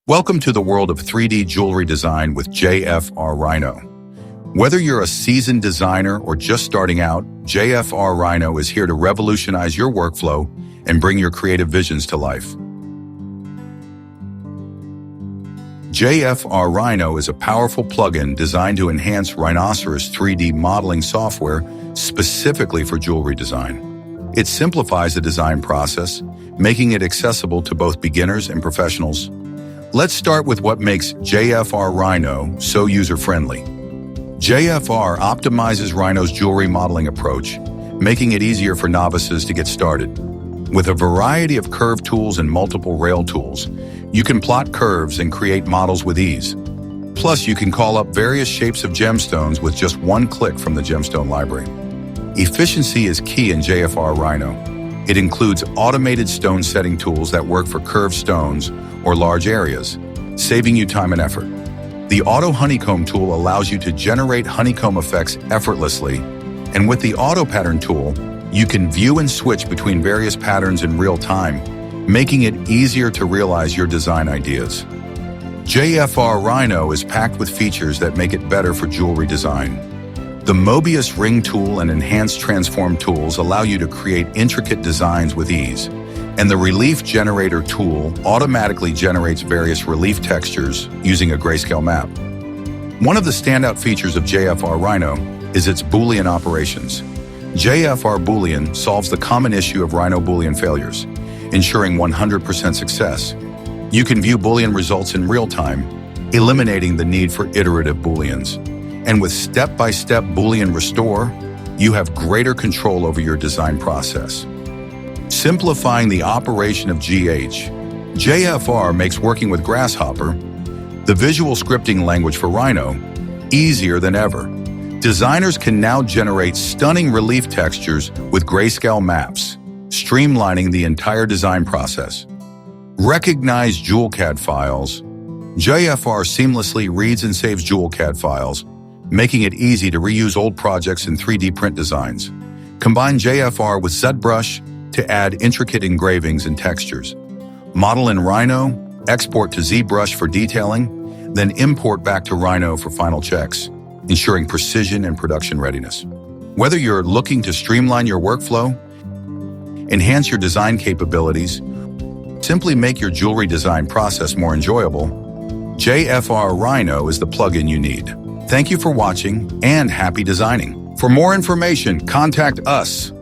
Welcome to the world of 3D jewelry design with JFR Rhino. Whether you're a seasoned designer or just starting out, JFR Rhino is here to revolutionize your workflow and bring your creative visions to life. JFR Rhino is a powerful plugin designed to enhance Rhinoceros 3D modeling software specifically for jewelry design. It simplifies the design process, making it accessible to both beginners and professionals. Let's start with what makes JFR Rhino so user-friendly. JFR optimizes Rhino's jewelry modeling approach, making it easier for novices to get started. With a variety of curve tools and multiple rail tools, you can plot curves and create models with ease. Plus, you can call up various shapes of gemstones with just one click from the gemstone library. Efficiency is key in JFR Rhino. It includes automated stone setting tools that work for curved stones or large areas, saving you time and effort. The Auto Honeycomb tool allows you to generate honeycomb effects effortlessly, and with the Auto Pattern tool, you can view and switch between various patterns in real time, making it easier to realize your design ideas. JFR Rhino is packed with features that make it better for jewelry design. The Möbius Ring tool and enhanced transform tools allow you to create intricate designs with ease, and the Relief Generator tool automatically generates various relief textures using a grayscale map. One of the standout features of JFR Rhino is its Boolean operations. JFR Boolean solves the common issue of Rhino Boolean failures, ensuring 100% success. You can view Boolean results in real time, eliminating the need for iterative Booleans. And with step-by-step Boolean restore, you have greater control over your design process. Simplifying the operation of JFR makes working with Grasshopper, the visual scripting language for Rhino, easier than ever. Designers can now generate stunning relief textures with grayscale maps, streamlining the entire design process. Recognize JewelCAD files. JFR seamlessly reads and saves JewelCAD files, making it easy to reuse old projects in 3D print designs. Combine JFR with ZBrush to add intricate engravings and textures. Model in Rhino, export to ZBrush for detailing, then import back to Rhino for final checks, ensuring precision and production readiness. Whether you're looking to streamline your workflow, enhance your design capabilities, simply make your jewelry design process more enjoyable, JFR Rhino is the plugin you need. Thank you for watching and happy designing. For more information, contact us.